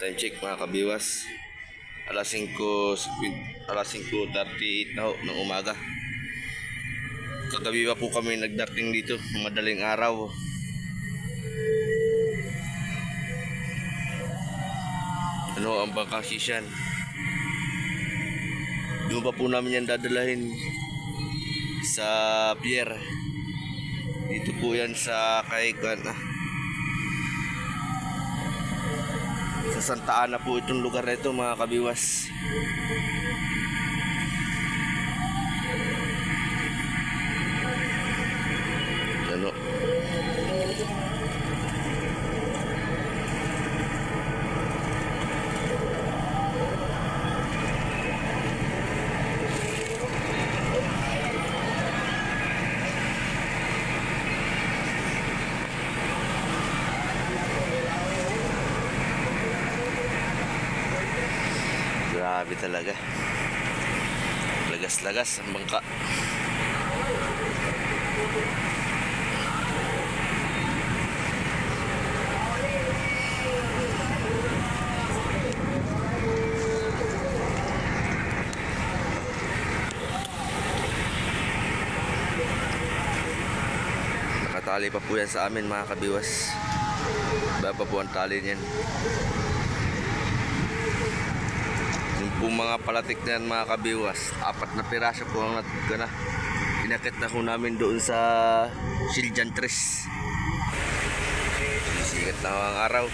Time check mga kabiwas. Alas 5:38 na ho ng umaga. Kagabi pa po kami nagdating dito ng madaling araw. Ano ang bangkasisyan? Doon pa po namin yan dadalahin sa pier. Dito po yan sa sa Santa Ana po itong lugar na ito mga kabiwas. Ano? Grabe talaga. Lagas-lagas ang bangka. Nakatali pa po yan sa amin mga kabiwas. Baba po ang tali niyan. Yung po mga palatik na yan mga kabiwas, 4 na piraso po ang inakit na po namin doon sa Siljan Tres. Sigat na ang araw.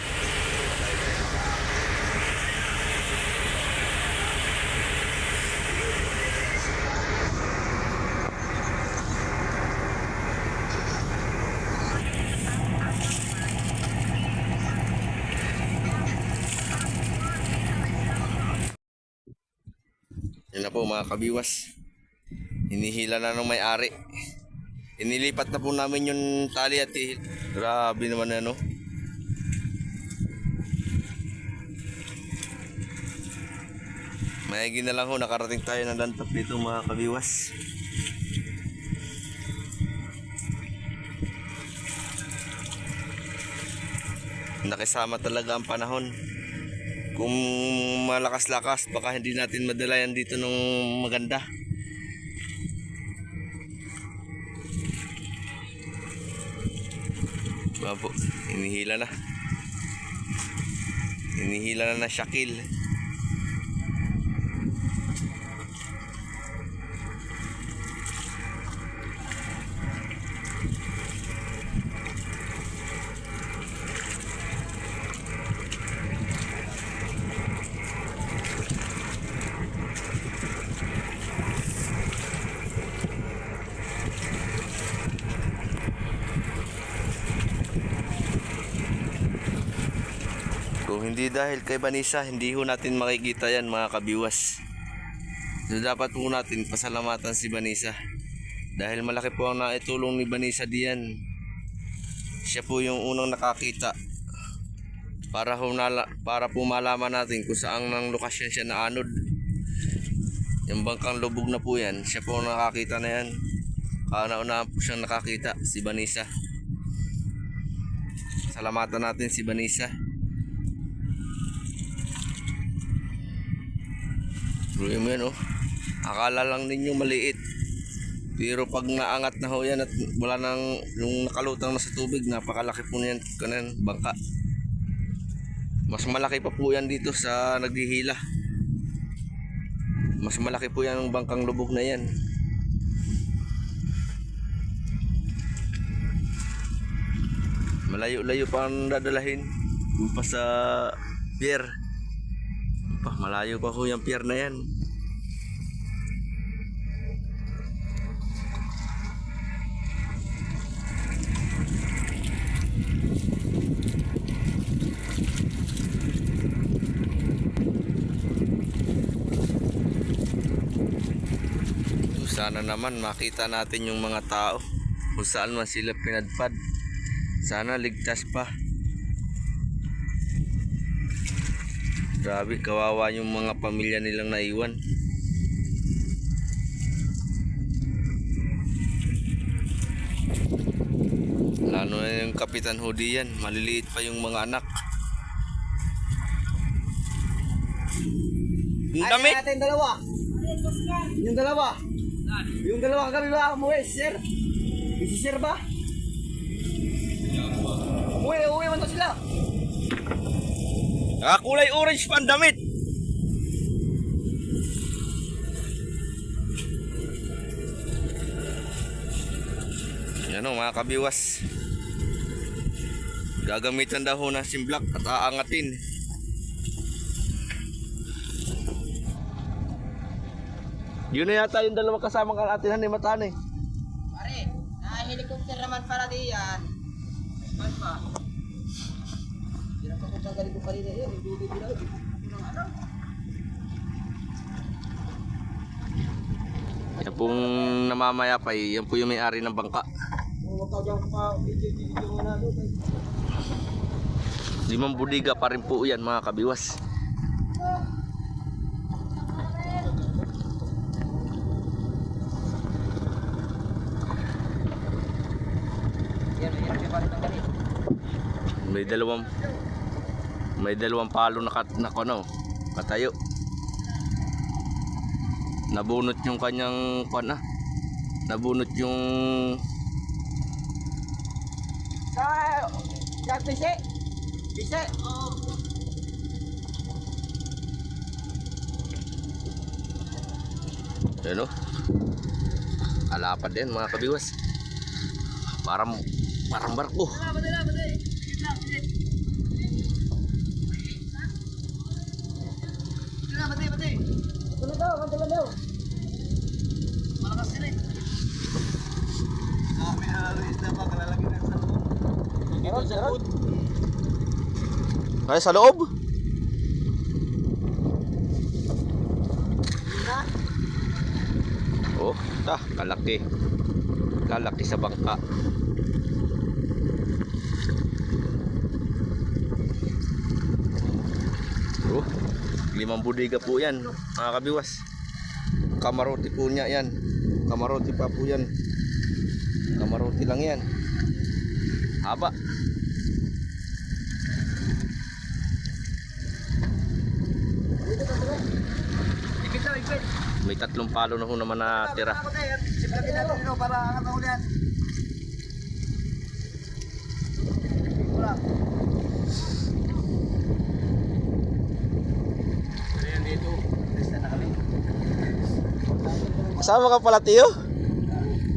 Yan na po mga kabiwas. Hinihila na ng may-ari. Inilipat na po namin yung tali at grabe naman ano. Mayagi na lang ho, nakarating tayo ng lantap dito mga kabiwas. Nakisama talaga ang panahon. Kung malakas-lakas, baka hindi natin madala yan dito nung maganda. Babo, hinihila na. Hinihila na na Shakil. Kung hindi dahil kay Vanessa, hindi ho natin makikita yan mga kabiwas. So dapat po natin pasalamatan si Vanessa. Dahil malaki po ang naitulong ni Vanessa diyan. Siya po yung unang nakakita. Para po malaman natin kung saan ng lokasyon siya naanod. Yung bangkang lubog na po yan, siya po ang nakakita na yan. Kauna-unahan po siyang nakakita, si Vanessa. Salamatan natin si Vanessa. Bro mo yan oh. Akala lang ninyo maliit. Pero pag naangat na ho yan at wala nang yung nakalutang na sa tubig, napakalaki po niyan kanan bangka. Mas malaki pa po yan dito sa naghihila. Mas malaki po yan ang bangkang lubog na yan. Malayo-layo pa ang dadalahin. Doon pa sa pier. Malayo pa po yung pier na yan. Sana naman makita natin yung mga tao kung saan man sila pinadpad. Sana ligtas pa. Grabe, kawawa yung mga pamilya nilang naiwan. Lalo na yung Kapitan Hudi yan, maliliit pa yung mga anak. Ang damit. Ay, natin dalawa. Yung dalawa. Yung dalawa kagabi ba? Umuwi, sir. Si sir ba? Uwi man to sila. Kulay orange pa ang damit. Yan o mga kabiwas. Gagamitan daw ho ng simblak at aangatin. Yun na yata yung dalawang kasamang kalatinan ni Matane. Pare, helicopter naman para diyan. Mas pa. Hindi na pa kung tagaling ko kanina yun. Hindi ko lang. Yan pong namamayapay, yan po yung may-ari ng bangka. Limang budiga pa rin po yan mga kabiwas. May dalawang palo na katayo. Nabunot yung kanyang nabunot yung Bise. ano? Alapad din mga kabiwas. Parang barko. Matulog daw. Malakas sila eh. May haris na ba kalalaki ng salmon? Meron. Ay, sa loob? Oh, kalaki. Kalaki sa bangka. Oh, 5 budiga po yan, mga kabiwas. Kamarote po niya yan. Kamarote pa po yan. Kamarote lang yan. Haba. May 3 palo na ho naman natira. Siplakin natin dito para angat ang ulian. Wala. Ayan dito. Lista na kami. Kasama ka pala, Tiyo?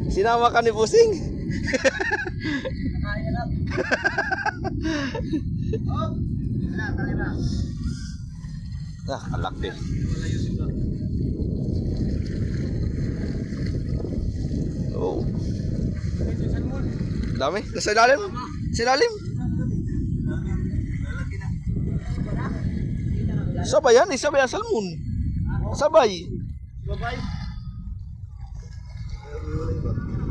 Sinama ka ni Pusing? Kaya na. Oh. Kaya na. Kalaki. Oh. Dami. Nasa ilalim. Sa ilalim. Sabay yan. Sabay ang salmon. Sabay. Babay.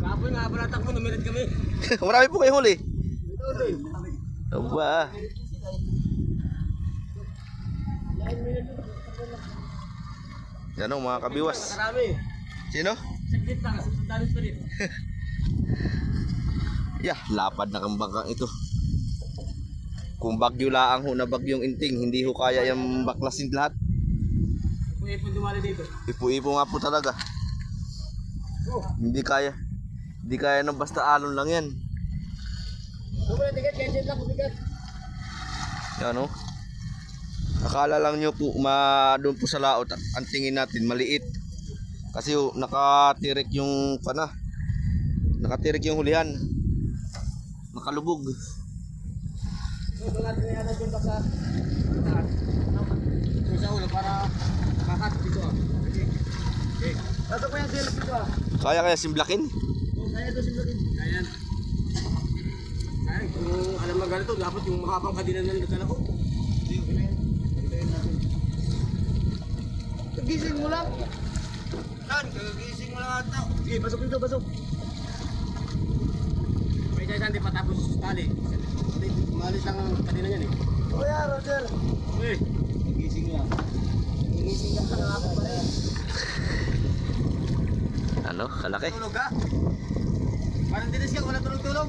Kapon nga, baratak mo, numirat kami. Marami po kayo huli. Aba. Yan o mga kabiwas. Marami. Sino? Saglit lang, dalos pa rin. Lapad na kang bangkang ito. Kung bagyo laang ho na bagyong inting, hindi ho kaya yung baklasin lahat. Ipo-ipo dumali dito. Ipo-ipo nga po talaga. Hindi kaya. Hindi kaya ng basta alon lang yan. Sobrang tigat, kaya lang kumigat. Yan o. Akala lang nyo po doon po sa laot ang tingin natin maliit. Kasi nakatirik yung nakatirik yung hulihan. Nakalubog. Ito natin yung anak yung basa. Ito sa ulo para makakat dito ah. Okay. Pasok ko yung silip dito ah. Kaya simplakin? Kaya ito simplakin. Kaya. Kaya kung alam na ganito, dapat yung mahabang kadinan ng nagkala ko. Kagising mo lang. Kagising mo lang ata. Sige, pasok dito, pasok. May dahil hindi patapos tali. Malis lang ang kadina niyan eh. O yan, Roger. Uy, kagising lang. Kagising lang sa ako pa rin. Ano? Kalaki? Tulog ka? Parang dinis ka, wala tulog-tulog.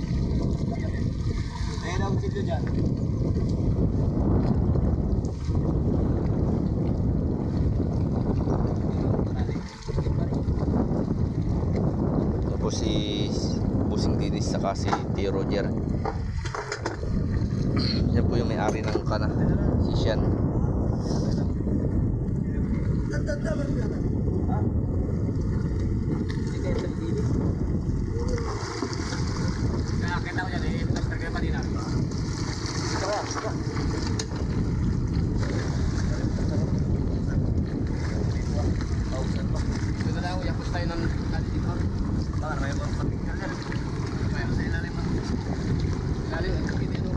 Ayun ako sito dyan. tsaka si T. Roger. Yan po yung may-ari ng kana, si Sian. Nakakita ko yan eh, plaster kayo pa din ah. Ito na ako, yapos tayo ng natin dito. Baka may mga patingkal yan. Mayroon sa ilalim ah. Ilalim, ang kapitin mo.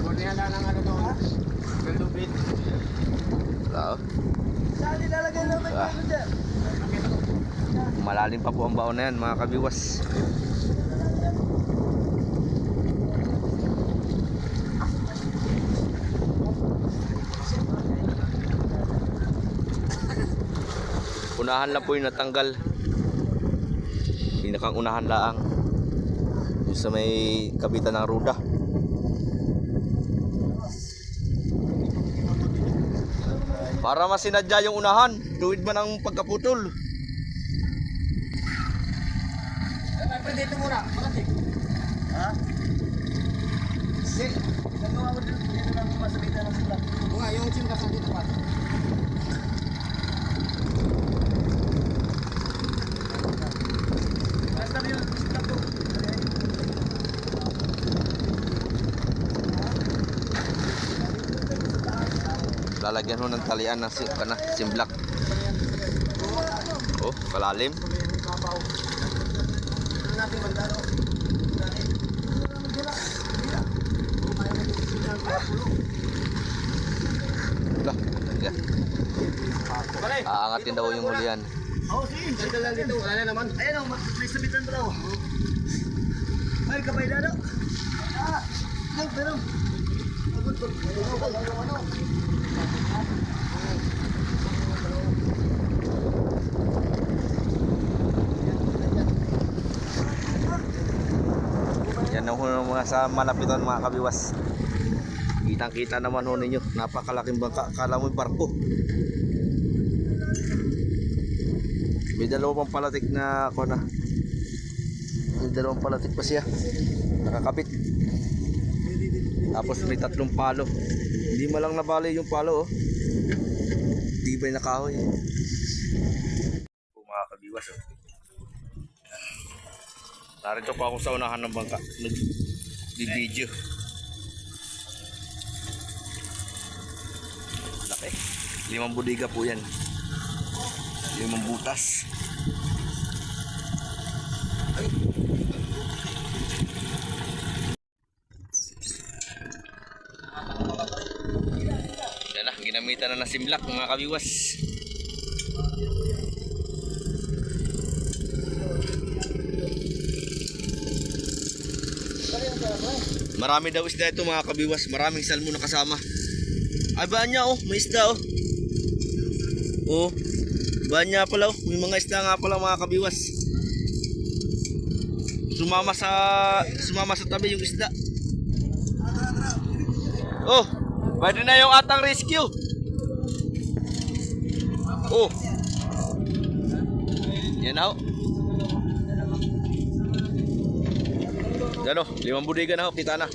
Bornihan lang ng ano doon. Galdubit. Wala oh. Saan nilalagay naman Ah. yung dyan? Malalim pa po ang baon na yan mga kabiwas. Unahan lang po yung natanggal. Pinakang unahan laang. Yung sa may kabitan ng ruda. Para masinadya yung unahan. Tuwid man ang pagkaputol. Pwede dito muna, makasik. Ha? Hindi. Nagawa mo dito lang masabitan ng simba. Oo nga, yung simba sa dito pa. Basta na yun, simba po. Lalagyan ho ng talian ng simblak. Oh, kalalim. Natin mandalo. Lah, yeah. Balik. Aangatin daw yung hulihan. Oo, sige. Dito lang dito. Wala na naman. Ayan o, may sabitan pa daw. Ay, kabay na daw. Ah, pero. Ano? Yan ang mga sa malapitan mga kabiwas. Kitang kita naman ho ninyo. Napakalaking bangka. Kala mo barko. May dalawang palatik na ako na. May dalawang palatik pa siya. Nakakabit. Tapos may 3 palo. Hindi malang nabali yung palo oh. Di ba yung nakahoy? Mga kabiwas oh. Narito pa ako sa unahan ng bangka. Nag-video. Laki. 5 budiga po yan. 5 butas. Yan na, ginamitan na ng simlak mga kabiwas. Marami daw isda ito mga kabiwas. Maraming salmon na kasama. Ay banya oh, may isda oh. Oh, banya pala oh. May mga isda nga pala mga kabiwas. Sumama sa tabi yung isda. Oh, pwede na yung atang rescue. Oh. Yan na oh. Ano, 5 budiga na ho, kita na.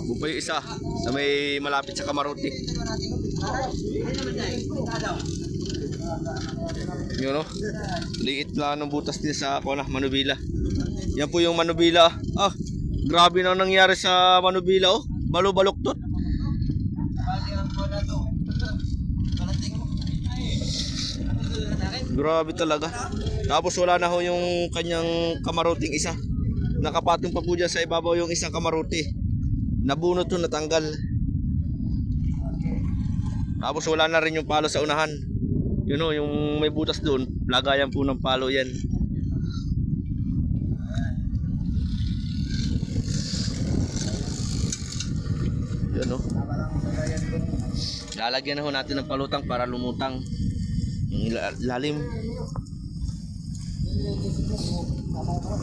Bupa yung isa na may malapit sa Kamaruti. Yun o, liit lang ng butas din sa Manubila. Yan po yung Manubila. Ah, grabe na nangyari sa Manubila oh. Balo-baluktot. Grabe talaga. Tapos wala na ho yung kanyang kamaruting isa. Nakapatong pa po dyan sa ibabaw yung isang kamaruti. Nabunot to, natanggal. Tapos wala na rin yung palo sa unahan. Yun o, yung may butas doon, lagayan po ng palo yan. Yun o. Lalagyan na ho natin ng palutang para lumutang yung lalim.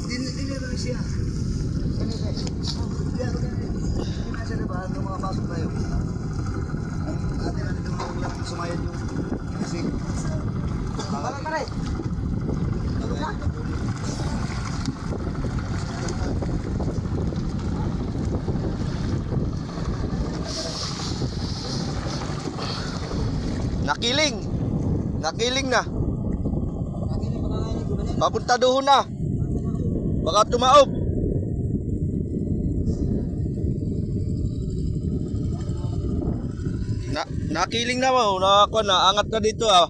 Dinero siya. Hindi na siya diba? Ang mga pasok tayo. Ate na dito mga sumayan yung music. Bakit pare? Nakiling. Nakiling na. Akin yung makakain ko ba na? Papunta doon na. Baka tumaob. Nakiling na mo. Angat na dito ah.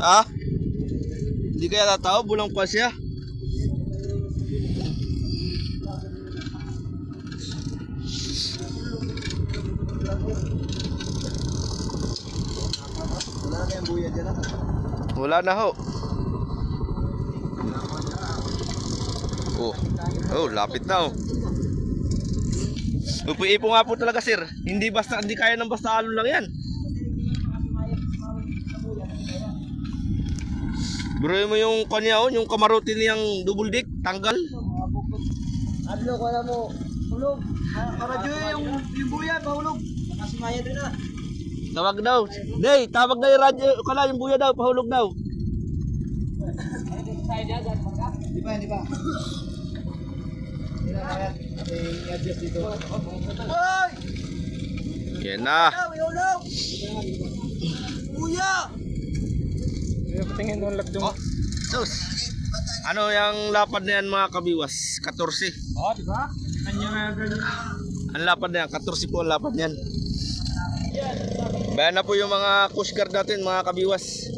Ha? Hindi kaya tataob? Bulang pa siya. Wala na kayang buya dyan ah. Wala na ho. Oh, lapit na oh. Upo nga po talaga sir. Hindi kaya ng basta alon lang yan. Bro mo yung kanya oh, yung kamarote niyang double deck, tanggal. Adlo ko na mo. Hulog. Para yung buya, pahulog. Nakasumaya din na. Tawag daw. Day, tawag daw yung radyo, kala yung buya daw, pahulog daw. Di ba? Hindi na kaya i-adjust dito. Hoy! Yan na. Hulog! Buya! Patingin doon lang Oh, sus. Ano yung lapad na yan mga kabiwas? 14. Oh, di ba? Kanya nga ganyan. Ang lapad na yan, 14 po ang lapad yan. Bayan na po yung mga coast guard natin mga kabiwas.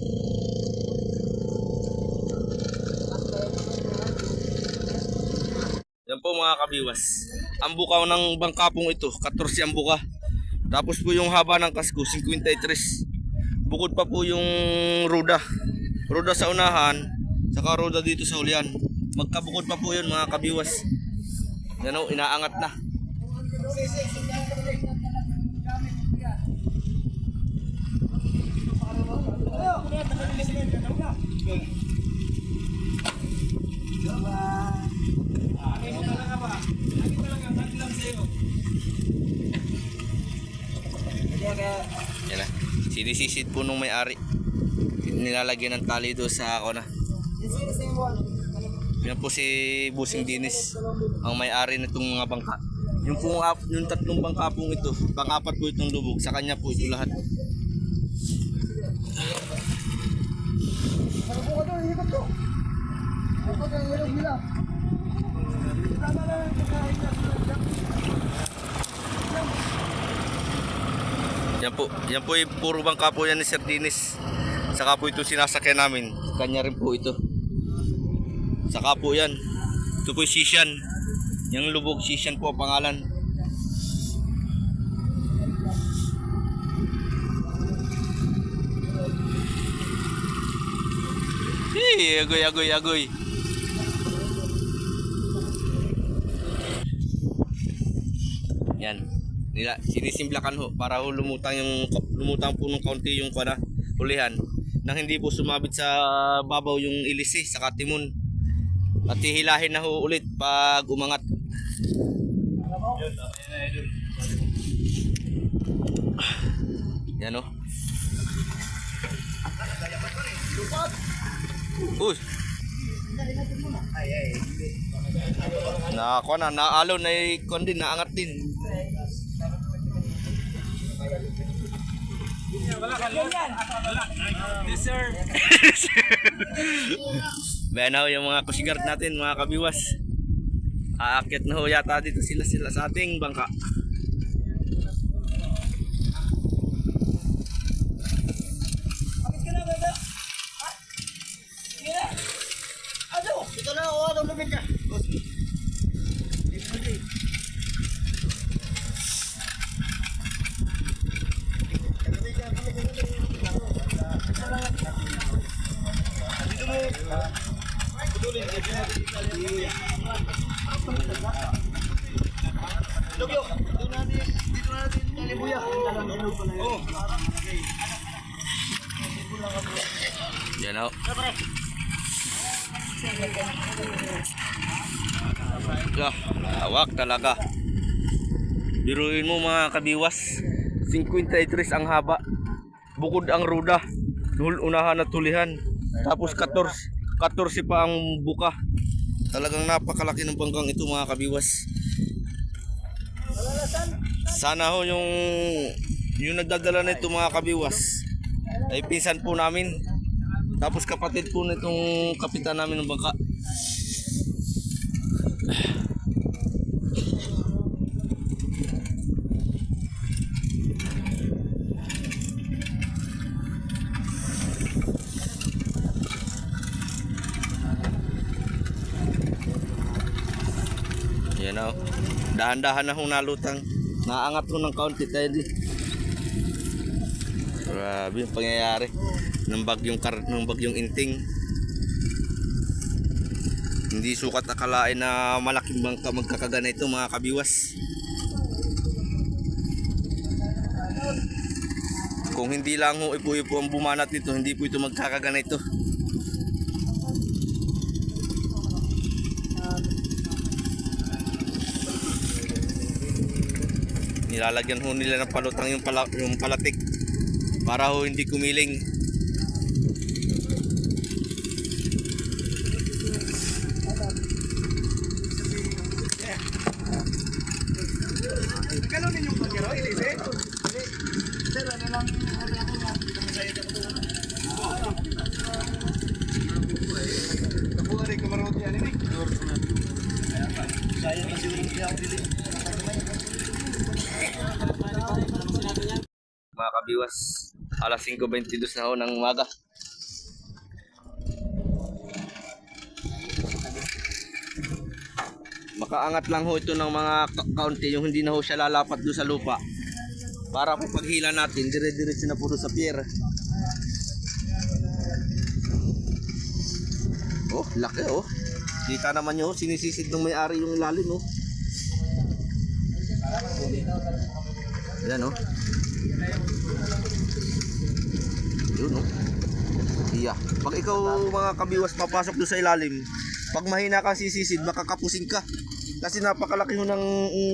Yan po mga kabiwas. Ang bukaw ng bangkapong ito, 14 ang buka. Tapos po yung haba ng kasko, 53. Bukod pa po yung ruda. Ruda sa unahan, saka ruda dito sa ulian. Magkabukod pa po yun mga kabiwas. Yan o, inaangat na. Yan na. Sinisisid po nung may-ari. Nilalagyan ng tali doon sa ako na. Yan po si Busing Dinis, ang may-ari nitong mga bangka. Yung tatlong bangka pong ito, pang-apat po itong lubog, sa kanya po ito lahat. Yan po yung puro bangka po yan ni Sir Dinis. Saka po ito sinasakyan namin. Kanya rin po ito. Saka po yan. Ito po yung Sisyan. Yung lubog Sisyan po ang pangalan. Hey, agoy. Yan. Sinisimplakan ho para ho lumutang po ng kaunti yung hulihan nang hindi po sumabit sa babaw yung ilisi sa timon. At hihilahin na ho ulit pag umangat. Yan o. Uy. Naalo na ikon din, naangat din. Deserve. Bayan na ho yung mga kusigard natin, mga kabiwas. Aakyat na ho yata dito sila sa ating bangka. Ito na ako, anong lumit ka? Yan ho. Hawak talaga. Biruin mo mga kabiwas, 53 ang haba. Bukod ang ruda, unahan at tulihan. Tapos 14 pa ang buka. Talagang napakalaki ng bangkang ito mga kabiwas. Sana ho yung nagdadala nito mga kabiwas ay pinsan po namin. Tapos kapatid po nitong kapitan namin ng bangka. Yan o. Dahan-dahan na hong nalutang. Naangat ho ng kaunti tayo di. Grabe yung pangyayari ng bagyong Inting. Hindi sukat akalain na malaking bangka magkakagana ito mga kabiwas. Kung hindi lang ho ipo-ipo ang bumanat nito, hindi po ito magkakagana ito. Nilalagyan ho nila ng palutang yung palatik para ho hindi kumiling. Mga kabiwas, alas 5:22 na ho ng umaga. Makaangat lang ho ito ng mga kaunti, yung hindi na ho siya lalapat doon sa lupa. Para po paghila natin, dire-diretso na po doon sa pier. Oh, laki oh. Kita naman nyo, sinisisid ng may-ari yung ilalim oh. Ayan oh. Yun oh. Iya. Pag ikaw mga kabiwas papasok doon sa ilalim, pag mahina kang sisisid, makakapusing ka. Kasi napakalaki ho ng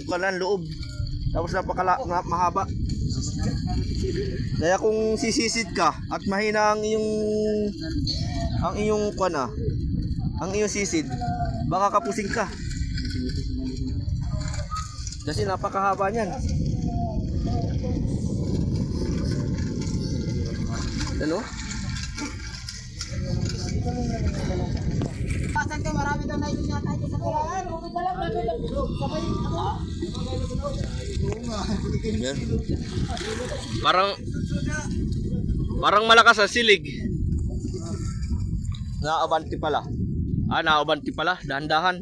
kanan loob. Tapos mahaba. Kaya kung sisisid ka at mahina ang iyong kuana, ang iyong sisid, baka kapusing ka. Kasi napakahaba niyan. Ano? Pasan ka, marami daw na ito yata ito sa kulaan. Huwag ka lang, sabay ako. Yan. Parang malakas ang silig. Naabanti pala. Naabanti pala, dahan-dahan.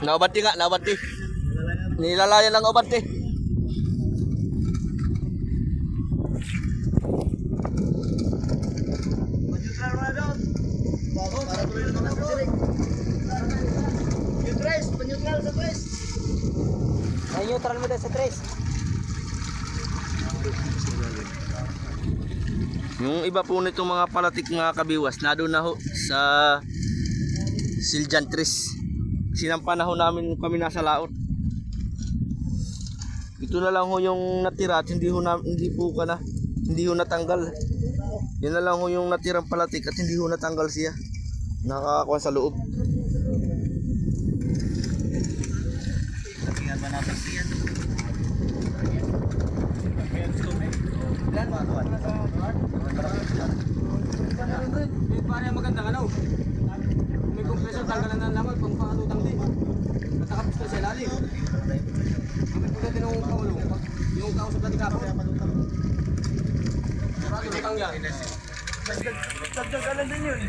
Naabanti nga, naabanti. Nilalayan lang abanti. Neutral mo daw sa tres. Yung iba po nito mga palatik mga kabiwas, nado na ho sa Siljan Tres. Sinampa na ho namin kami nasa laot. Ito na lang ho yung natira at hindi ho natanggal. Yan na lang ho yung natirang palatik at hindi ho natanggal siya. Nakakakuha sa loob. Tingnan ba natin siya? Parang magandang ano. May compressor tanggalan na naman kung pakalutang din. Natakapos na sa ilalim. Kami po natin ang paulo. Yung kausap natin kapag. Marami lutang yan. Dagdagalan din yun.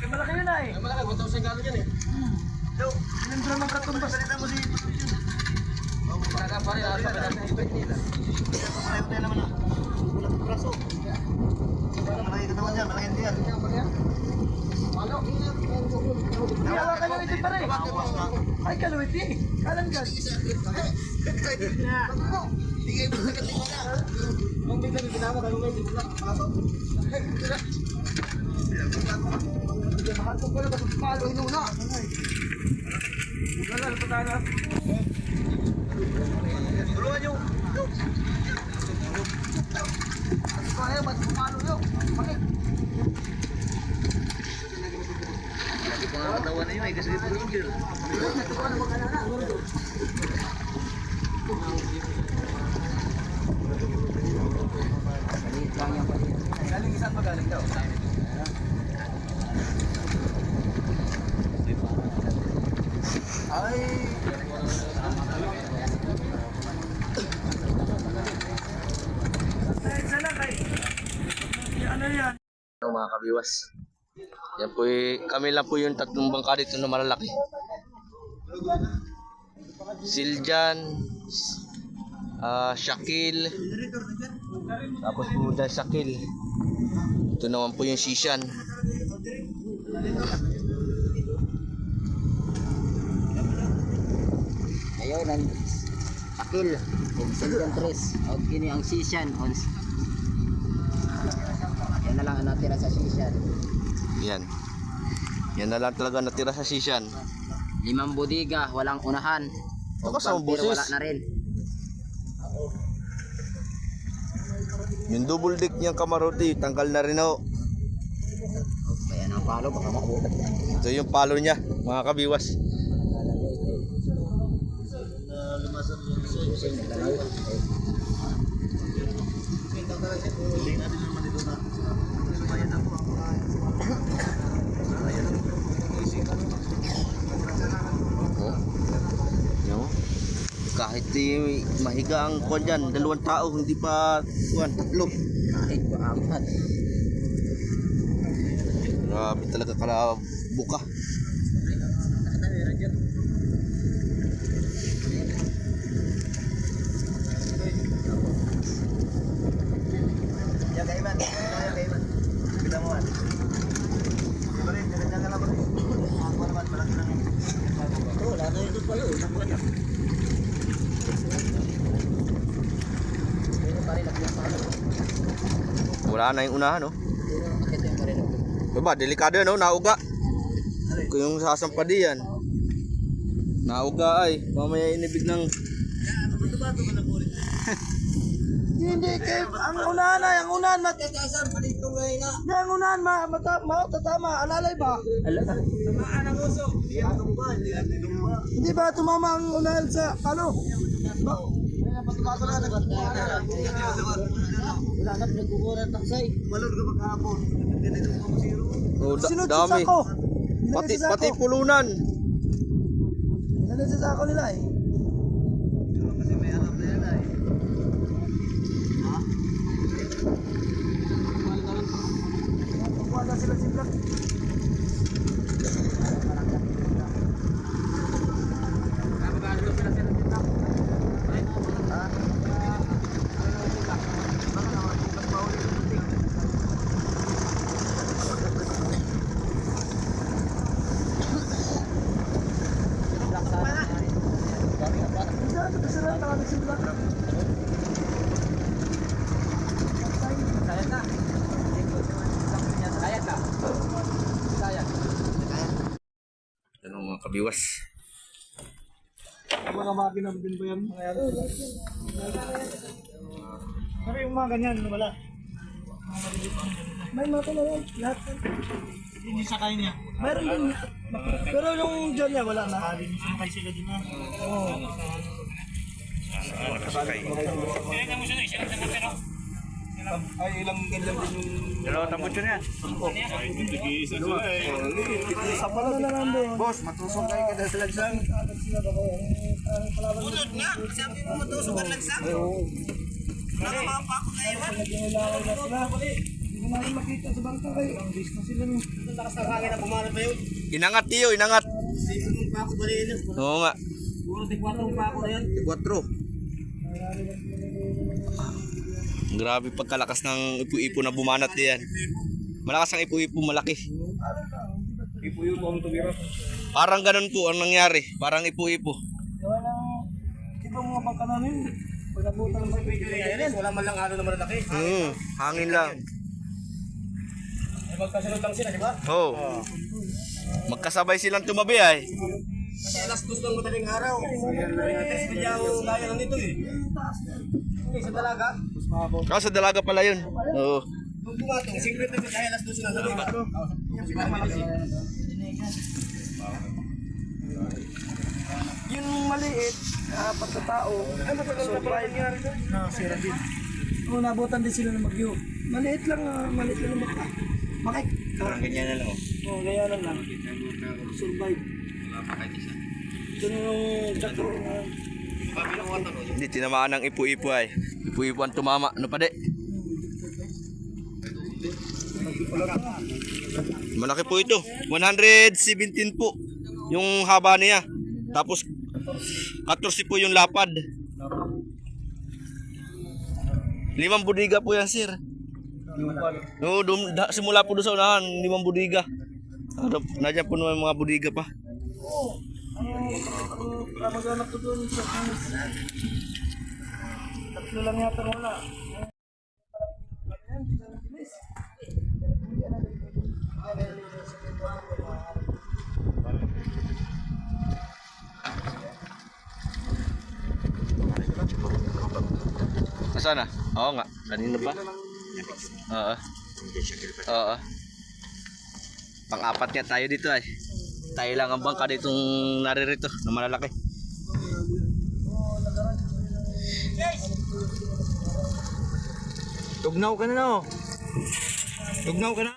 Kaya malaki yun ay. Malaki, 1,000 galo yan eh. So, ilan ba naman katumbas? Salita mo si Kaka pa rin, alpa ka natin ibig nila. Ayaw tayo naman ah. Ulang braso. Malaki ka naman dyan, malaki hindi yan. Yawa ka lang ito pa rin. Ay, kaluwit eh. Kalanggan. Tingay mo sa katingin na. Kung biglang ginama, kalungay, di mo lang. Mahal ko pala, kasi palo inuna. Wala, ito tayo na. Tulungan nyo. Kaya, ba't pumalo nyo? Bakit? ay kasi ito roger. Maliit lang yan pala. Galing saan ba galing daw? Ay. Mga kabiwas. Yan po kami lang po yung tatlong bangka dito na malalaki. Siljan, Shakil, tapos po dahil Shakil. Ito naman po yung Sishan. Ayun, ang Akil. Siljan Tres. O kini ang Sishan. Yan na lang ang natira sa Sishan. Yan. Yan na lang talaga natira sa Sishan. 5 budiga, walang unahan. Ako sa Vampire, buses. wala na rin. Yung double deck niyang Kamaruti, tanggal na rin ho. Kaya nang palo, baka makabutat. Ito yung palo niya, mga kabiwas. Yo. Kahit di mahiga ang kwan dyan, 2 tao, hindi pa 3. Kahit pa apat. Grabe talaga kala buka. Ya kaiman. Ya kaiman. Kita mo. Di ba rin? Ganyan ka lang ba rin? Ako naman, malaki lang. Wala na ito pala. Nakuha na. Wala na yung unahan, no? Bakit yung pa rin ako? Diba, delikado yan, no? Nauga. Kung yung sasampadi yan. Nauga ay. Mamaya inibig ng... Hindi kay ang unahan ay ang unahan matatasan palito ngay na. Ang unahan matatama alalay ba? Tamaan ang uso. Hindi ba tumama ang unahan sa ano? Wala na pinagkukuran taksay. Malod ka maghapon. Oh, Sinod sa dami. sako. Pati pulunan. Sinod sa sako nila eh. Kasi may alam na yan ay. Wala sila sila. Yan ang mga kabiwas. Mga makina din ba yan? Mga yan? Pero yung mga ganyan, wala. May mga na yan, lahat. Hindi sakay niya. Mayroon din. Pero yung dyan niya, wala na. Sakay sila din na. Oo. Ay, ilang ganyan din yung... Dalawa tambot yun yan. Isa pala na lang doon. Boss, matusok kayo kada sa lagsang. Bunod nga, sabi mo matusok ang lagsang. Oo. Nakapapa ko na iwan. Hindi mo namin makita sa bangka kayo. Ang bis na sila nung. Ang takas na kagay na pumarap na yun. Inangat tiyo, inangat. Sino nung pa ako bali yun. Oo nga. Puro tikwatong pa ako na yan. 4. Grabe pagkalakas ng ipu-ipo na bumanat diyan. Malakas ang ipu-ipo, malaki. Ipuyo po ang tumira. Parang ganun po ang nangyari. Parang ipu-ipo. Gawa ng ibang mga bangka na yun. Pag nabutan ng mga video yan, wala man lang ano na malaki. Hangin lang. Ay magkasunod lang sila, di ba? Oo. Magkasabay silang tumabi ay. Kasi alas 2 ng madaling araw. Test niya ang gaya ng nito eh. Hindi, sa talaga. Kaso sa dalaga pala yun. Oo. Kung bumatong, siyempre tayo alas 2 na sa lugar. Yung maliit, apat na tao. Ay, matagal na pala nangyari doon. Sira din. Oo, nabutan din sila ng bagyo. Maliit lang baka. Makik. Parang ganyan na lang. Oo, ganyan lang. Survive. Ito na yung dato. Hindi tinamaan ng ipu-ipu ay. Ipu-ipu ang tumama. Ano pa de? Malaki po ito. 117 po yung haba niya. Tapos 14 po yung lapad. 5 budiga po yan, sir. No, simula po doon sa unahan, 5 budiga. Nandiyan po naman mga budiga pa. Oo. Mag-anak ko doon sa tatlo lang yata wala. Nasaan na? Oo nga, kanina pa. Oo. Oo. Pang-apat nga tayo dito ay. Tayo lang ang bangka ditong naririto na malalaki. Tugnaw ka na no. Tugnaw ka na.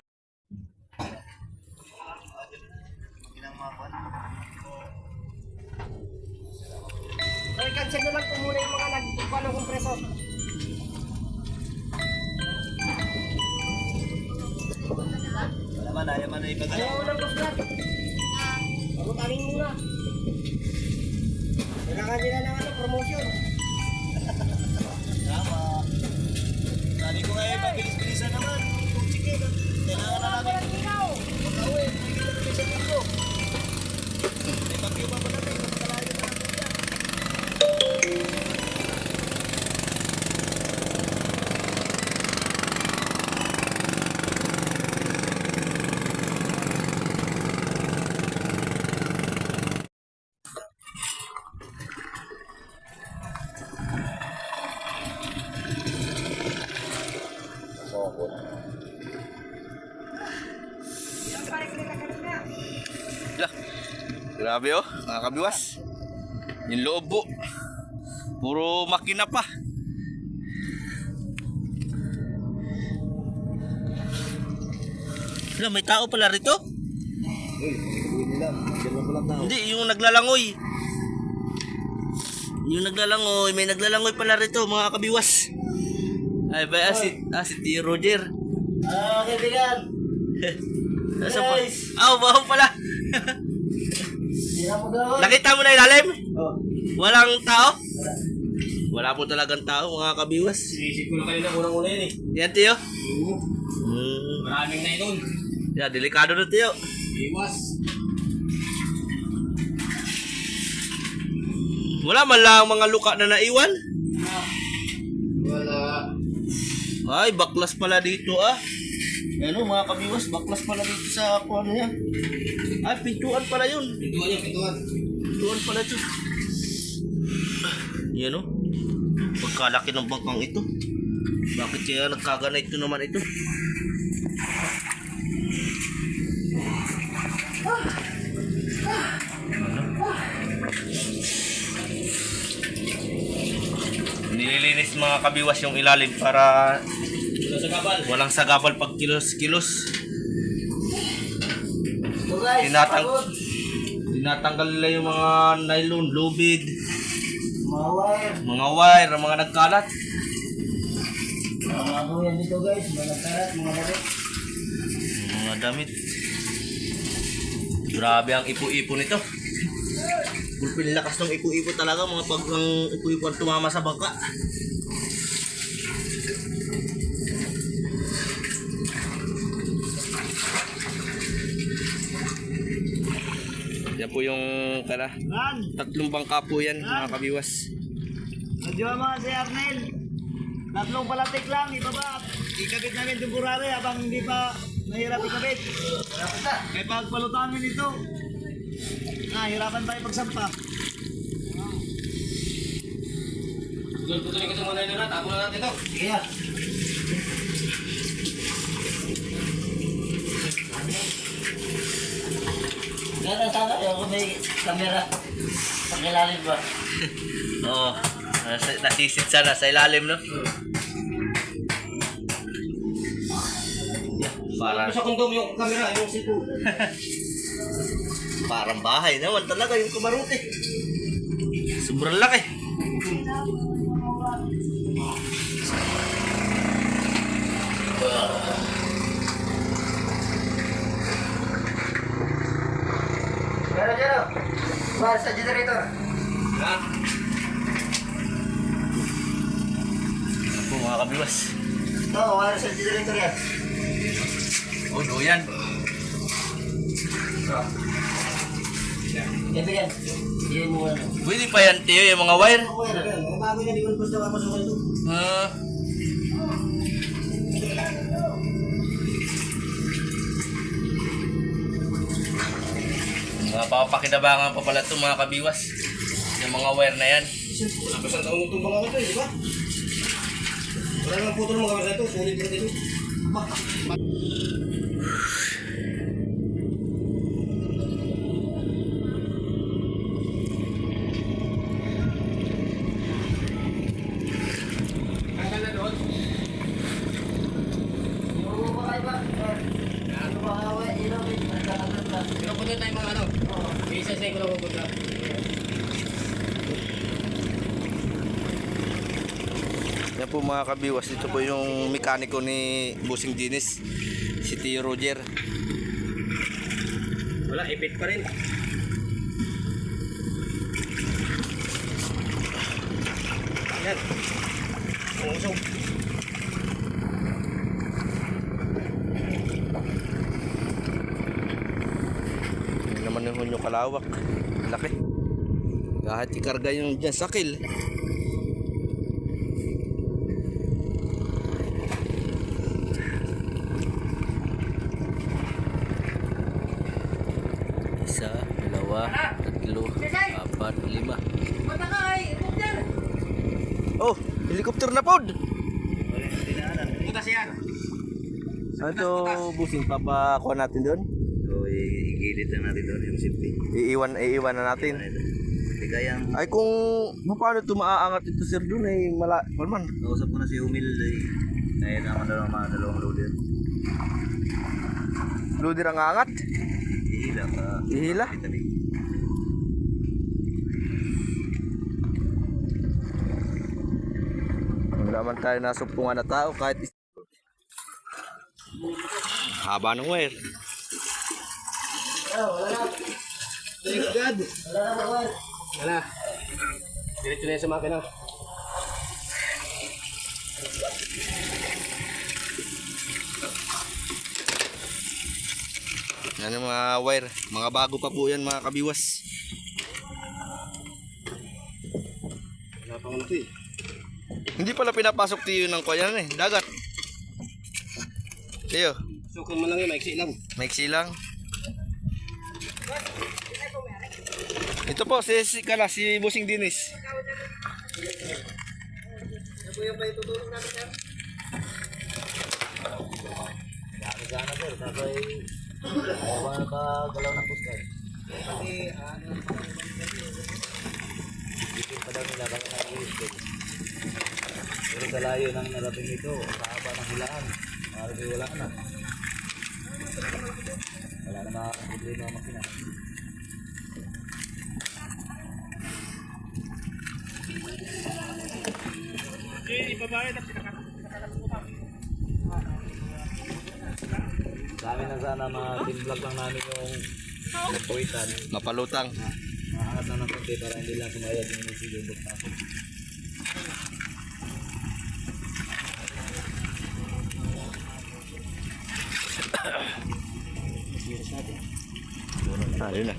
Ay, cancel na lang po muna yung mga nagpapalo ng kompresor. Ayaw man na ibagay. Ayaw lang po sila. Pagutanin muna. Kailangan nila ng promotion. Tama. Sabi ko ngayon, pabilis-bilisan naman. Kung sige, kailangan na namin. Pag-awi, may kailangan sa dito. May bagyo pa ba natin? Kapagalayo na natin yan. Lah. Grabe oh, mga kabiwas. Yung loob po. Puro makina pa. Lah, may tao pala rito? Hindi, yung naglalangoy. Yung naglalangoy, may naglalangoy pala rito, mga kabiwas. Ay, ba si Tio Roger. Kaibigan. Nasa pa? Baho pala. Nakita mo na ilalim? Walang tao? Wala po talagang tao, mga kabiwas. Sinisip ko na kayo na unang-una yun eh. Yan, Tio. Maraming na yun. Yan, delikado na, Tio. Iwas. Wala man lang mga luka na naiwan. Wala. Ay, baklas pala dito ah. Ano mga kabiwas, baklas pala dito sa ano yan. Ay, pintuan pala yun. Pintuan yan, pintuan. Pintuan pala ito. Yan o. Pagkalaki ng bangkang ito. Bakit kaya nagkagana ito naman ito? Nililinis mga kabiwas yung ilalim para walang sagabal pag kilos-kilos. Tinatanggal nila yung mga nylon, lubid, mga wire, mga nagkalat. Mga yan dito guys, mga karat, mga damit. Mga damit. Grabe ang ipo-ipo nito. Pulpil lakas ng ipo-ipo talaga, mga pag ang ipo-ipo ang tumama sa bangka. Yan po yung tatlong bangka po yan, mga kabiwas. Medyo mga si Arnel. Tatlong palatik lang, ibaba. Ikabit namin temporary habang hindi pa mahirap ikabit. Kaya pagpalutanin ito, hirapan tayo pagsampa. Tuloy ka sa mga nylon na, tapo na natin ito. Sige yan. Maganda sana yung may camera. Pakilalim ba? Oo. Nasisit sana sa ilalim, no? Para, Sa kondom yung camera, yung sipo. parang bahay naman talaga yung Kumaruti. Sobrang laki. Jero. Bahas sa generator. Ha? Ito mga kabiwas. Ito, wala sa generator yan. Oh, yan. Kaibigan, hindi mo ano. Pwede pa yan, Tiyo, yung mga wire. Ako yan, mga bago yan, di ko basta mapasok ito. Ah. Mga papakinabangan pa pala ito mga kabiwas. Yung mga wire na yan. Tapos ang taon itong mga ito, di ba? Wala namang putol mga kamera ito, sulit na dito. Yan po mga kabiwas, ito po yung mekaniko ni Busing Dinis, si Tio Roger. Wala, ipit pa rin. Yan. Usog. Yan naman yung hunyo kalawak. Laki. Kahit ikarga yung dyan sakil. Isa, dalawa, tatlo, apat, lima. Oh, helicopter na pod. Butas yan. Ano to, Busing? Papakuha natin doon? So, igilid na natin doon yung safety. Iiwan na natin. Hindi kayang Ay kung paano ito maaangat ito sir doon ay man. kausap ko na si Humil. Kaya naman daw ng mga dalawang loader. Loader ang aangat. Ihila ka. Ihila? Itabi. Wala man tayo nasumpungan na tao kahit haba ng wire. Thank God. Wala. Diretso na yan sa makina. Yan yung mga wire. Mga bago pa po yan mga kabiwas. Wala pang ano eh. Hindi pala pinapasok tiyo ng kuya eh. Dagat. Tiyo, Sukin mo lang yun, maiksi lang. maiksi lang. Ito po, si Busing Dinis. Ano po yung may tutulong natin sir? Sana sir, sabay ako nakagalaw ng puskan. Kasi ano isip pa daw nila baka nag-iisip. Pero sa layo ng narating ito, sa haba ng hilaan, marami wala na. Wala na mga problema ang makina. Sa amin na sana ma-vlog lang namin yung nagpawitan. Mapalutang. Maangat na ng konti para hindi lang sumayad yung inisibindok na ako. Ah, yun na.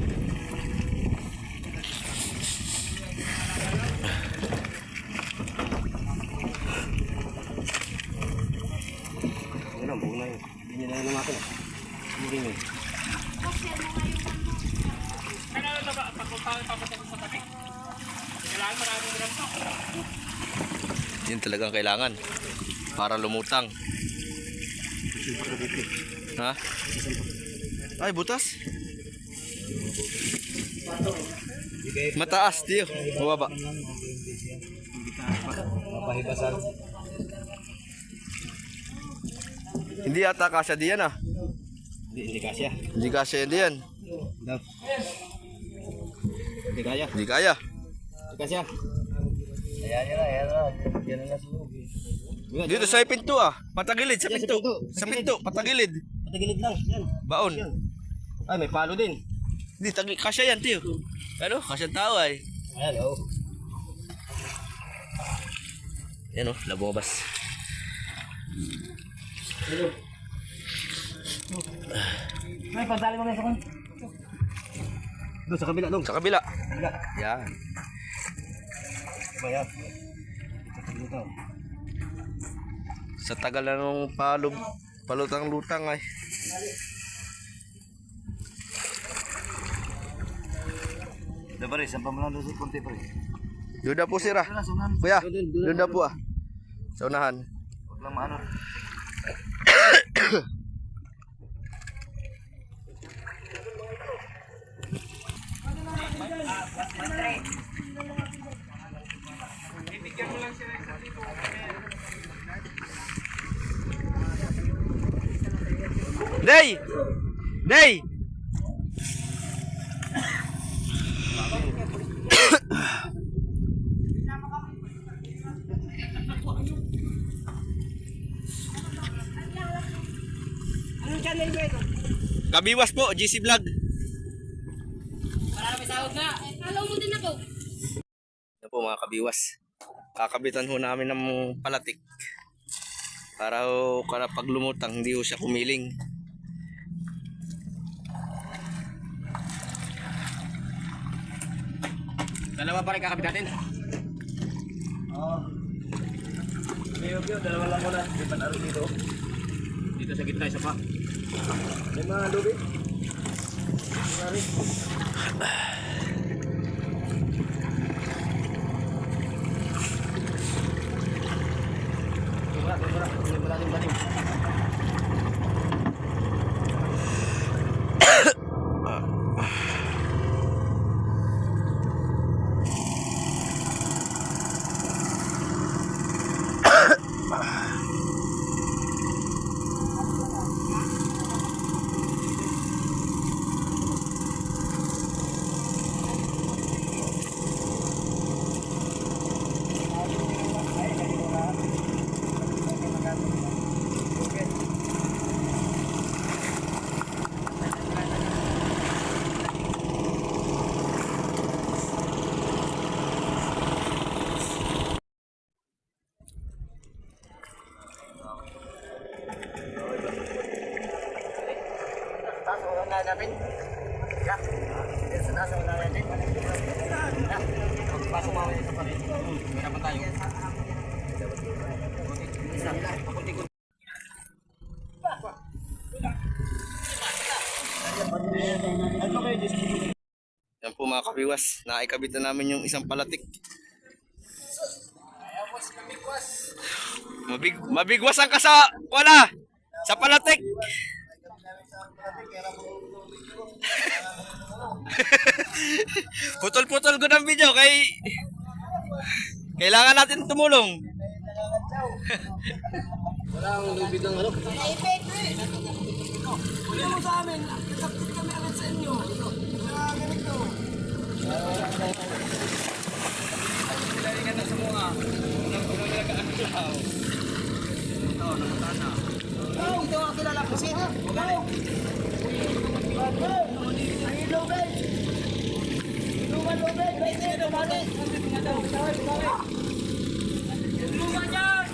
Ano, buo na yun. Hindi niya na yung makina. Buring yun. Yun talagang kailangan. Para lumutang. Ha? Ay, butas. Mataas, tiyo. Mababa. Mapahibasan. Hindi ata kasya diyan ah. Hindi kasya. Hindi kasya diyan. Daw. Hindi kaya. Hindi kaya. Hindi kasya. Ayan na. Yan na sunog. Dito sa pinto ah. Patagilid sa pinto. Sa pinto, patagilid. Patagilid lang. Yan. Baon. Ay, may palo din. Hindi, kasya yan, tiyo. Ano? Kasya tao ay. Ayan, oh. Yan oh, labobas. Ay, pagdali mo na sa kon. Doon sa kabila, dong. Sa kabila. Kabila. Yan. Bayan. Dito. Sa tagal na nung palutang-lutang ay. Diba rin, saan pa mo lang doon sa konti pa rin? Doon na po sira. Kuya, doon na po ah. Sa unahan. Huwag lang maano. Day! Day! Anong channel mo ito? Kabiwas po, GC Vlog. Para may sahod na. Follow mo din ako. Yan po mga kabiwas. Kakabitan ho namin ng palatik. Para ho, pag lumutang, hindi ho siya kumiling. Dalawa pa rin kakabit natin. Oo. Dalawa lang muna. May panaro dito. Dito sa gitna, isa pa. May mga lubi. natin. Yeah. Sa nasa wala natin. Yeah. Pagpasok mo sa parin. Meron pa tayo. Isa. Yan po mga kabiwas, naikabit na namin yung isang palatik. Mabigwas ang kasa, wala, sa palatik. Putol-putol ko ng video kay kailangan natin tumulong. Wala ang lubid ng ano. Wala mo sa amin. Kapit kami agad sa inyo. Ganito. Ito ang kilala ko sino. Ay, lobed. Luman lobed. Baik na ito, balik. Luman dyan.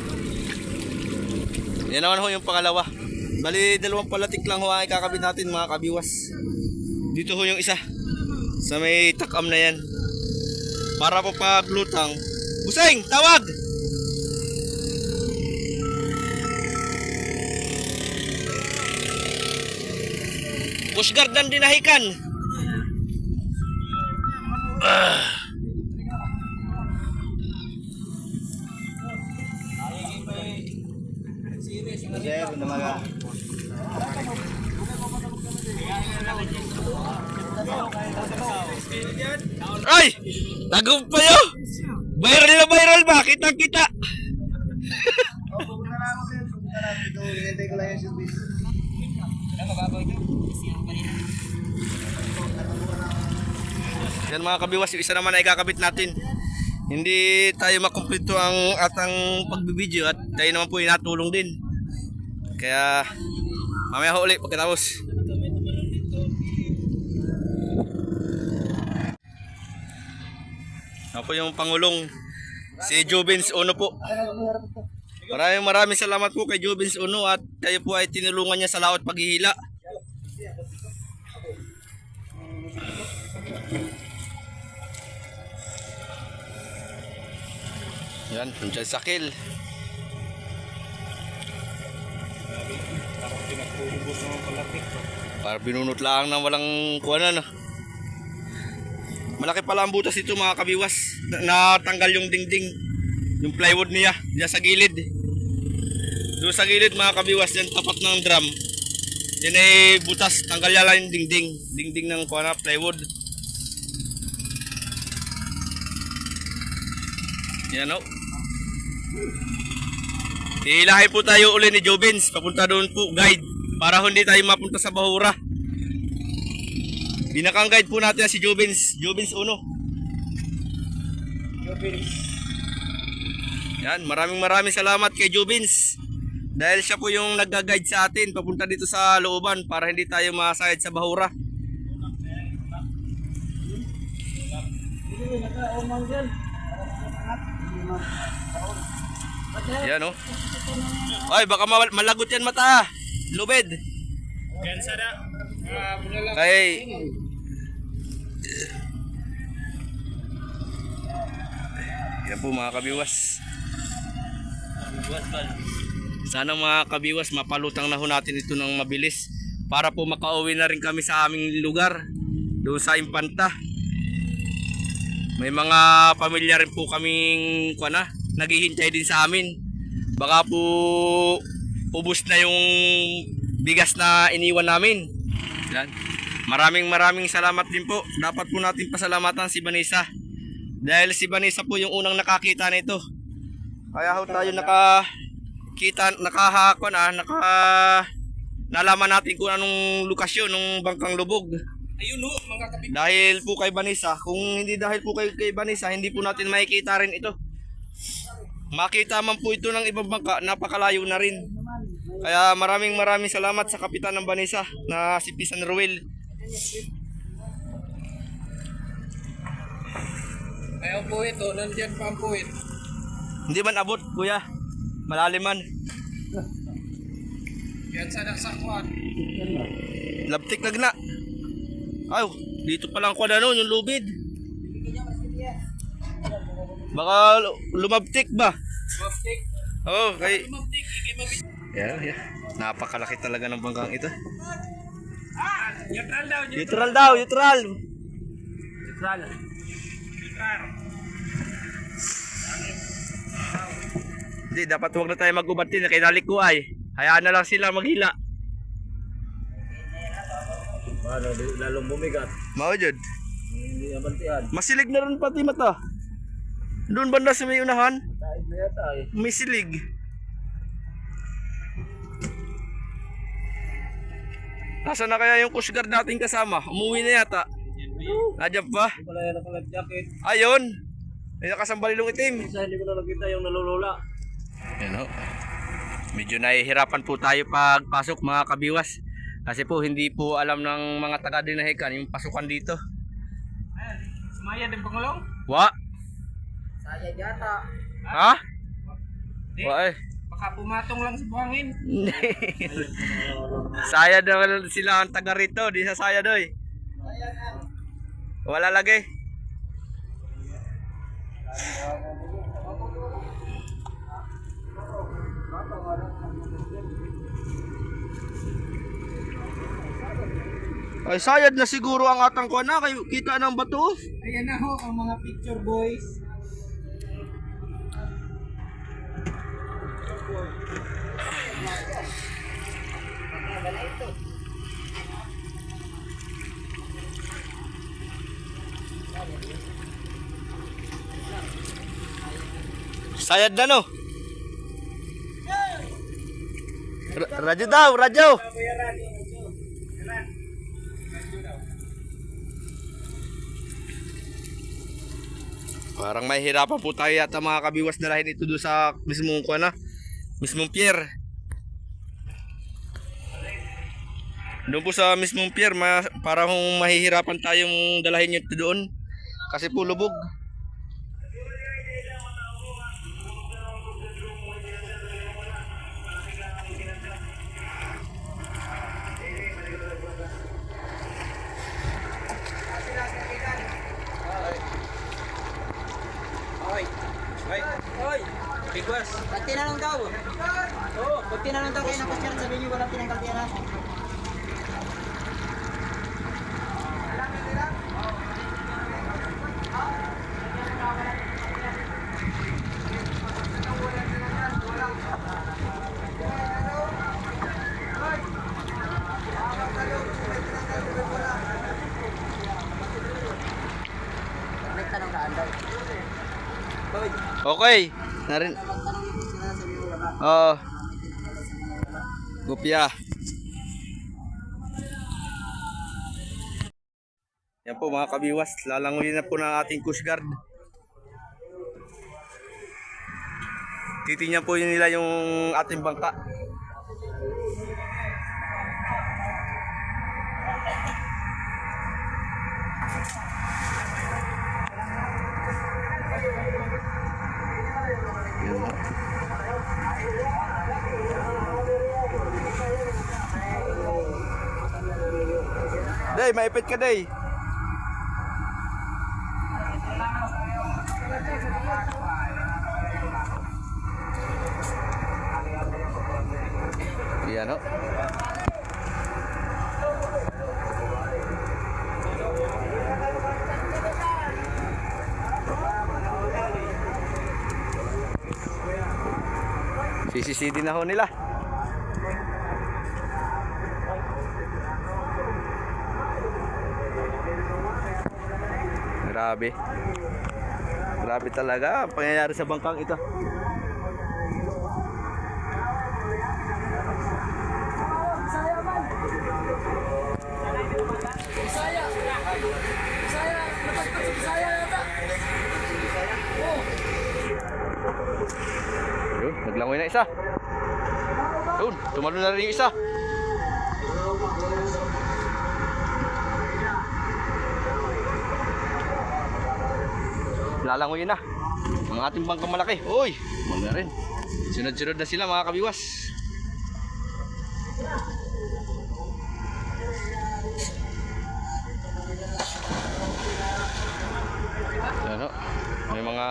Yan naman ho yung pangalawa. Bali, dalawang palatik lang ho ang ikakabit natin mga kabiwas. Dito ho yung isa. Sa may takam na yan. Para po paglutang. Buseng, tawag! Pushguard ng dinahikan. Sir, namaga. Ay! Tagumpayo! Viral na viral ba? Kitang-kita! Pupunta na ako sir. Pupunta na. Ito, hinintay ko lang yung service. Yan mga kabiwas, yung isa naman ay kakabit natin. Hindi tayo makumpleto ang atang pagbibideo at tayo naman po inatulong din. Kaya mamaya ho ulit pagkatapos. Ako yung Pangulong si Jubins Uno po. Maraming salamat po kay Jubins Uno at kayo po ay tinulungan niya sa laot paghihila. Yan, dyan sakil. Para binunot lang ng walang kuwanan. Malaki pala ang butas ito mga kabiwas. Natanggal yung dingding, yung plywood niya, diyan sa gilid. Doon sa gilid mga kabiwas, yan tapat ng drum. Yan ay butas, tanggal lang yung dingding ng kuwana, plywood. Yan o. Hihilahin po tayo uli ni Jobins, papunta doon po, guide, para hindi tayo mapunta sa Bahura. Binakang guide po natin si Jobins Uno. Yan, maraming salamat kay Jobins. Dahil siya po yung nagga-guide sa atin papunta dito sa looban para hindi tayo masayad sa Bahura. Yan o. Ay, baka malagot yan mata. Lubid. Kay yan po mga kabiwas. Sana mga kabiwas mapalutang na ho natin ito ng mabilis para po makauwi na rin kami sa aming lugar doon sa Impanta. May mga pamilya rin po kaming naghihintay din sa amin. Baka po ubos na yung bigas na iniwan namin. Yan. Maraming salamat din po. Dapat po natin pasalamatan si Vanessa. Dahil si Vanessa po yung unang nakakita nito. Kaya ho tayo nalaman natin kung anong lokasyon ng bangkang lubog. Ayun ho, mga kapit. Dahil po kay Vanessa, kung hindi dahil po kay Vanessa, hindi po natin makikita rin ito. Makita man po ito ng ibang bangka, napakalayo na rin. Kaya maraming salamat sa kapitan ng Vanessa na si Pisan Ruel. Ayaw po ito, nandiyan pa ang puwit. Hindi man abot, kuya. Malaliman. Yan sa nasakwan. Labtik na. Ay, dito pa lang ko na noon, yung lubid. Baka lumabtik ba? Maptik. Oo, kay... Maptik, ikimabit. Yeah. Napakalaki talaga ng bangkang ito. Neutral daw, Neutral daw, neutral. neutral. Hindi, dapat huwag na tayo mag-ubatin. Kinalik ko ay. Hayaan na lang sila maghila. Ano, lalong bumigat. Mao jud. Hindi nabantian. Masilig na rin pati mata. Doon banda sa may unahan, Taig na yata eh. may silig. Nasaan na kaya yung Coast Guard nating kasama? Umuwi na yata. Nadyan pa? Hindi pala yan nakalag jacket. Ayun! May nakasambalilong itim. Isa hindi ko na nakita yung nalulula. Yan o. Medyo nahihirapan po tayo pagpasok mga kabiwas. Kasi po hindi po alam ng mga taga-Dinahican yung pasukan dito. Ayan, sumaya din Pangulong. Wa? Saya yata. Ha? Wa eh. Baka pumatong lang sa buhangin. Saya daw sila ang taga rito, di sa saya doy. Wala lagi. Ay sayad na siguro ang atang kuha na kayo kita ng bato. Ayan na ho ang mga picture boys. Sayad na no. Radyo daw, radyo. Parang may hirapan po tayo yata mga kabiwas dalahin ito doon sa mismong kuha na, mismong pier. Doon po sa mismong pier, parang mahihirapan tayong dalahin ito doon kasi po lubog. Bigwas. Pag tinanong daw. Oo, pag tinanong daw kayo ng question, sabihin nyo walang tinanggal tira. Nagtanong ka daw. Okay. Narin. Oh. Gupya. Yan po mga kabiwas, lalanguyin na po ng ating Coast Guard. Titingnan po nila yung ating bangka. Day, maipit ka, Day. Yan o. CCCD na ho nila. Grabe. Grabe talaga ang pangyayari sa bangkang ito. Yun, naglangoy na isa. Yun, tumalo na rin yung isa. Lalangoy na ang ating bangkang malaki. Uy, wala rin. Sunod-sunod na sila mga kabiwas. Ano? May mga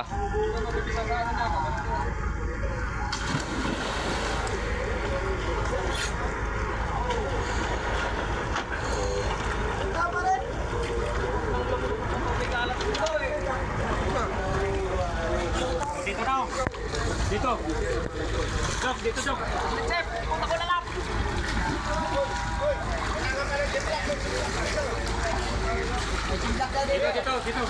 Dito daw. Dito. Dok, dito dok. Chef, punta ko na lang. Dito, dito, dito.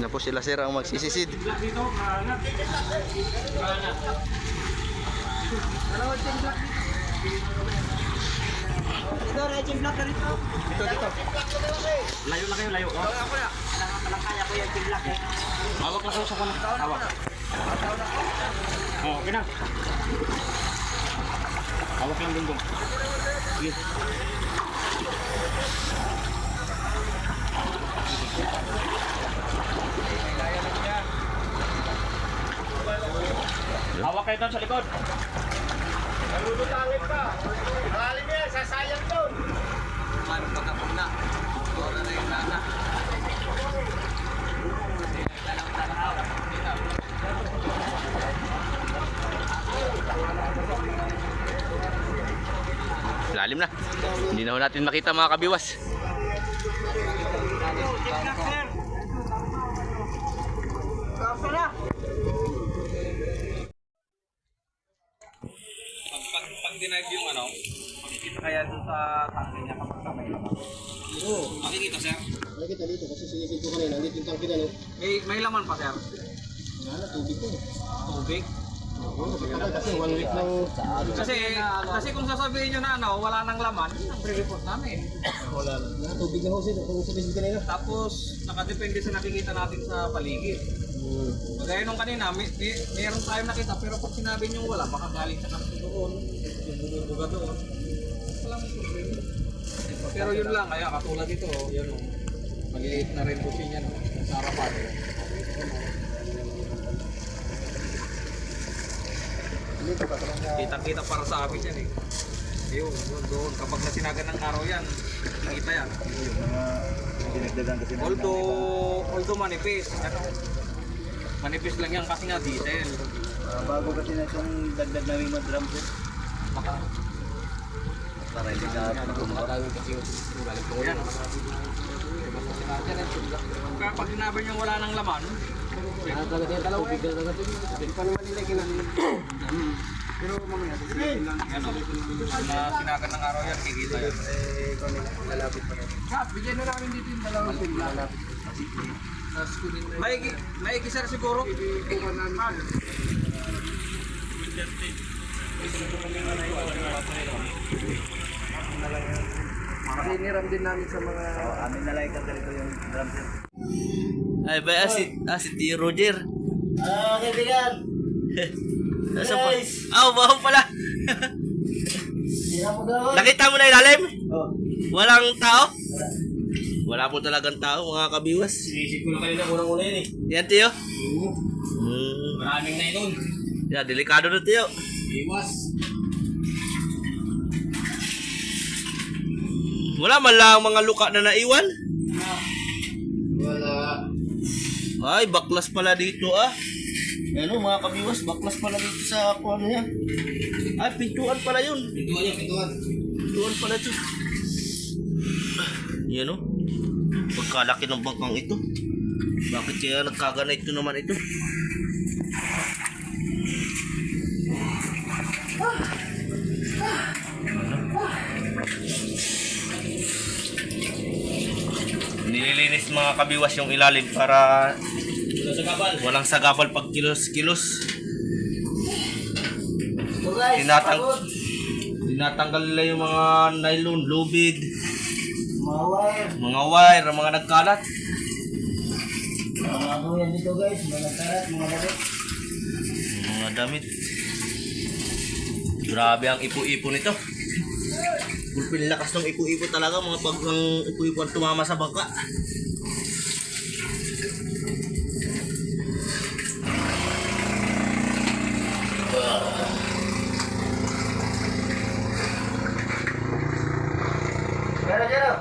na po sila sir ang magsisisid. Dito, kahanap. Kahanap. Ito, Reggie Vlog na rito. Dito, dito. Layo lang kayo, layo. Oh. Walang kaya ko yung Vlog eh. Hawak lang kayo sa kanan. Hawak. Oh, okay na. Hawak lang dungdung. Sige. Hawak kayo doon sa likod. Nalulutangin pa. Malalim yan, sasayang doon. Paano pagkapuna? Ora na yung nana. Lalim na. Hindi na ho natin makita mga kabiwas. Pag denied yung ano, pag kaya doon sa tangke niya kapag kamay naman. Oo. Makikita sir? Makikita dito kasi sinisid ko kanina. Nandito yung tangke na no. May laman pa, sir. Wala na, tubig ko. Tubig. Oo, kasi 1 week lang. Kasi kung sasabihin nyo na wala nang laman, ang pre-report namin. Wala na. Tubig na ho sir. Kung sinisid kanina. Tapos, nakadepende sa nakikita natin sa paligid. Kagaya nung kanina, meron tayong nakita, pero pag sinabi nyo wala, baka galing sa kanto doon, yung bumubuga doon. Wala mong problema. Pero yun lang, kaya katulad ito, yun o. Maliliit na rin busin yan, sa harapan. Kita-kita para sa amin yan eh. Yun, doon. Kapag nasinagan ng araw yan, nakita yan. Although manipis, manipis lang yan kasi nga diesel. Bago kasi na itong dagdag namin mag-drum po. Para hindi ka Matawin kasi yung galing ko yan. Kaya pag sinabi niyo wala nang laman, pero mamaya, ano, na sinagan ng araw yan, kikita yan. Bigyan na namin dito yung dalawang pila. Maigi sir siguro. Mariniram din namin sa mga amin na like ang ganito yung drum set. Ay ba si Tio Roger. Kaibigan! Nasa pa? Wow pala. Hindi na po gawin. Nakita mo na ilalim? Oh. Walang tao? Wala po talagang tao, mga kabiwas. Sinisip ko na kanina unang-una yun eh. Yan, Tio. Maraming na yun. Yan, delikado na, Tio. Iwas. Wala man lang mga luka na naiwan. Wala. Ay, baklas pala dito ah. Ano mga kabiwas, baklas pala dito sa ano niya. Ay, pintuan pala yun. Pintuan yan, pintuan. Pintuan pala ito. Yan o. Pagkalaki ng bangkang ito. Bakit kaya nagkaganito naman ito? Nililinis mga kabiwas yung ilalim para walang sagabal pag kilos-kilos. Tinatanggal nila yung mga nylon, lubid, mga wire, mga nagkalat. Mga ako yan dito guys, mga tarat, mga damit. Mga damit. Grabe ang ipo-ipo nito. Pulpil lakas ng ipo-ipo talaga, mga pag ang ipo-ipo ang tumama sa bangka. Jero,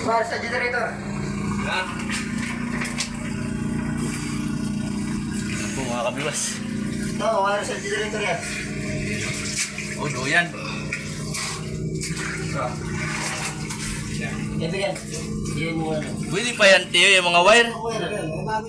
wala sa generator. Ha? Ito mga kabiwas. Oo, wala sa generator yan. Oh, doyan. Kaibigan, hindi mo ano. Pwede pa yan, Teo, yung mga wire. Wala.